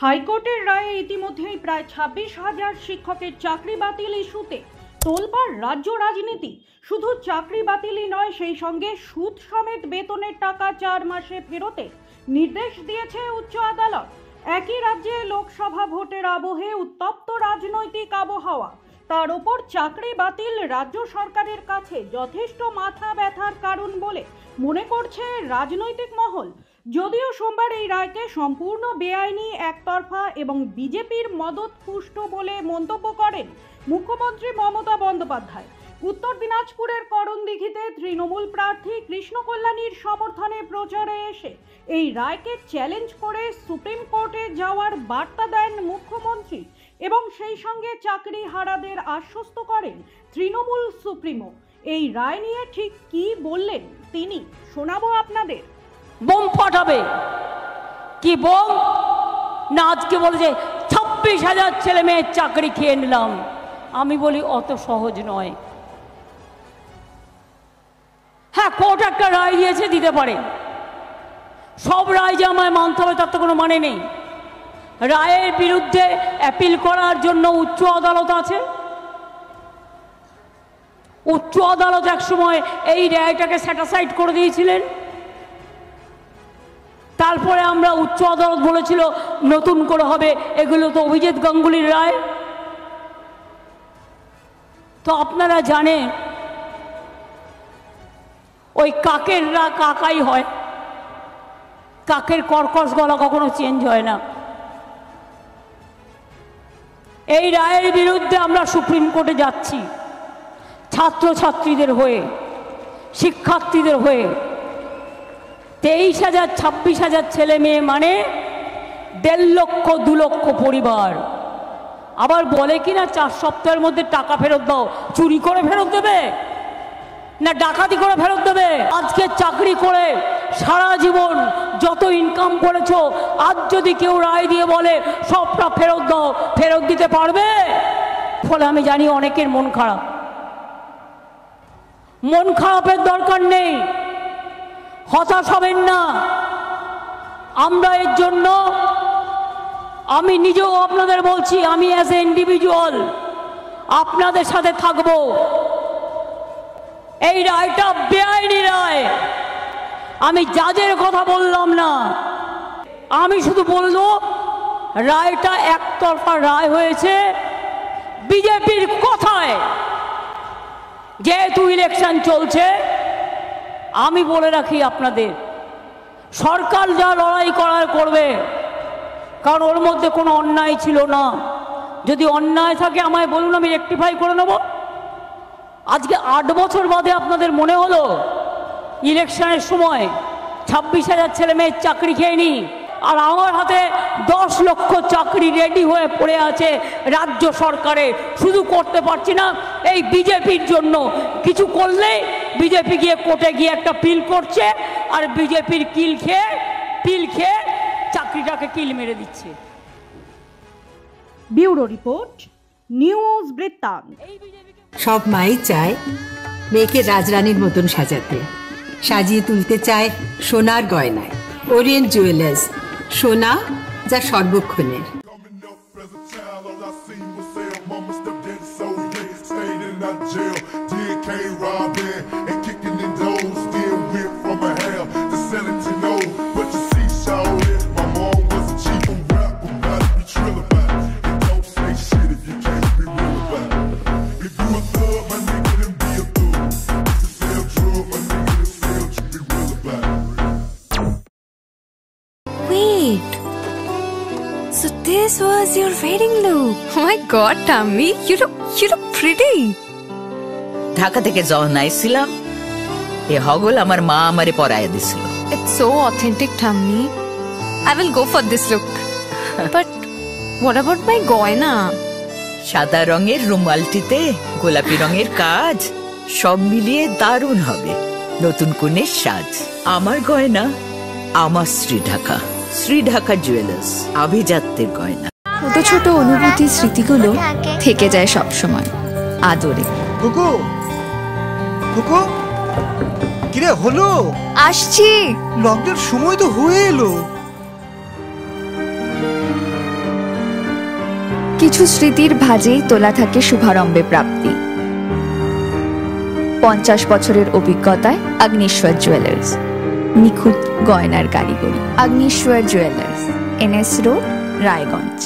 হাইকোর্টের রায়ে ইতিমধ্যেই প্রায় 26,000 শিক্ষকের চাকরি বাতিল ইস্যুতে তোলপাড় রাজ্য রাজনীতি। শুধু চাকরি বাতিলই নয়, সেই সঙ্গে সুদ সমেত বেতনের টাকা 4 মাসে ফেরতে নির্দেশ দিয়েছে উচ্চ আদালত। একই রাজ্যে লোকসভা ভোটের আবহে উত্তপ্ত রাজনৈতিক আবহাওয়া, তার উপর চাকরি বাতিল রাজ্য সরকারের কাছে যথেষ্ট মাথা ব্যথার কারণ বলে মনে করছে রাজনৈতিক মহল। যদিও সোমবার এই রায়কে সম্পূর্ণ বেআইনি, একতরফা এবং বিজেপির মদতপুষ্ট বলে মন্তব্য করেন মুখ্যমন্ত্রী মমতা বন্দ্যোপাধ্যায়। উত্তর দিনাজপুরের করণদিঘিতে তৃণমূল প্রার্থী কৃষ্ণ কল্যাণীর সমর্থনে প্রচারে এসে এই রায়কে চ্যালেঞ্জ করে সুপ্রিম কোর্টে যাওয়ার বার্তা দেন মুখ্যমন্ত্রী এবং সেই সঙ্গে চাকরি হারাদের আশ্বস্ত করেন তৃণমূল সুপ্রিমো। এই রায় নিয়ে ঠিক কি বললেন তিনি শোনাবো আপনাদের। বোম ফাটাবে কি বোম না, আজকে বলে যে 26,000 ছেলে মেয়ের চাকরি খেয়ে নিলাম। আমি বলি অত সহজ নয়। হ্যাঁ, কোর্ট একটা রায় দিয়েছে, দিতে পারে। সব রায় যে আমায় মানতে হবে তার তো কোনো মানে নেই। রায়ের বিরুদ্ধে অ্যাপিল করার জন্য উচ্চ আদালত আছে। উচ্চ আদালত এক সময় এই রায়টাকে স্যাটিসফাইড করে দিয়েছিলেন। তারপরে আমরা উচ্চ আদালত বলেছিল নতুন করে হবে। এগুলো তো অভিজিৎ গাঙ্গুলির রায়। তো আপনারা জানেন ওই কাকের রা কাকাই হয়, কাকের কর্কশ গলা কখনো চেঞ্জ হয় না। এই রায়ের বিরুদ্ধে আমরা সুপ্রিম কোর্টে যাচ্ছি, ছাত্রছাত্রীদের হয়ে, শিক্ষার্থীদের হয়ে। 23,000 26,000 ছেলে মেয়ে মানে 1.5 লক্ষ 2 লক্ষ পরিবার। আবার বলে কিনা 4 সপ্তাহের মধ্যে টাকা ফেরত দাও। চুরি করে ফেরত দেবে না ডাকাতি করে ফেরত দেবে? আজকে চাকরি করে সারা জীবন যত ইনকাম করেছো, আজ যদি কেউ রায় দিয়ে বলে সবটা ফেরত দাও, ফেরত দিতে পারবে? ফলে আমি জানি অনেকের মন খারাপ। মন খারাপের দরকার নেই, হতাশ হবেন না। আমরা এর জন্য, আমি নিজেও আপনাদের বলছি, আমি অ্যাজ এ ইন্ডিভিজুয়াল আপনাদের সাথে থাকব। এই রায়টা বেআইনি রায়। আমি জাজের কথা বললাম না, আমি শুধু বলবো রায়টা একতরফা রায় হয়েছে বিজেপির কথায়। যেহেতু ইলেকশন চলছে, আমি বলে রাখি আপনাদের, সরকার যা লড়াই করার করবে, কারণ ওর মধ্যে কোনো অন্যায় ছিল না। যদি অন্যায় থাকে আমায় বলুন, আমি রেকটিফাই করে নেব। আজকে 8 বছর বাদে আপনাদের মনে হলো ইলেকশনের সময় 26,000 ছেলে মেয়ের চাকরি খেয়ে আর আমার হাতে 10 লক্ষ চাকরি রেডি হয়ে পড়ে আছে রাজ্য সরকারে। শুধু করতে পারছি না এই বিজেপির জন্য। কিছু করলেই বিজেপি গিয়ে কোর্টে গিয়ে একটা পিল করছে, আর বিজেপির পিল খেয়ে চাকরিটাকে কিল মেরে দিচ্ছে। ব্যুরো রিপোর্ট, নিউজ বৃত্তান্ত। সব মাই চায় মেয়েকে রাজরানীর মতন সাজাতে, সাজিয়ে তুলতে চায় সোনার গয়নায়। ওরিয়েন্ট জুয়েলার্স, সোনা যা সর্বক্ষণের। So this was your wedding look. Oh my god, Tammy, you look pretty. Dhaka থেকে যখন আইছিলাম, এই হগল আমার মা আমারে পরাইয়া দিছিল। It's so authentic, Tammy. I will go for this look. But what about my goina? সাদা রঙের রুমালটিতে গোলাপি রঙের কাজ, সব মিলিয়ে দারুণ হবে নতুন কনের সাজ। আমার গয়না আমার শ্রী ঢাকা জুয়েলার্স, আভিজাত্যের গয়না। ছোট ছোট অনুভূতি, স্মৃতিগুলো থেকে যায় সব সময় আদরে। কুকু কুকু, কিরে হলো? আসছি। লকডাউন সময় তো হয়ে এলো। কিছু স্মৃতির ভাজেই তোলা থাকে শুভারম্ভে প্রাপ্তি। 50 বছরের অভিজ্ঞতায় আগ্নেশ্বর জুয়েলার্স, নিখুঁত গয়নার কারিগরি। Agneshwar jewellers, NS road, Raiganj.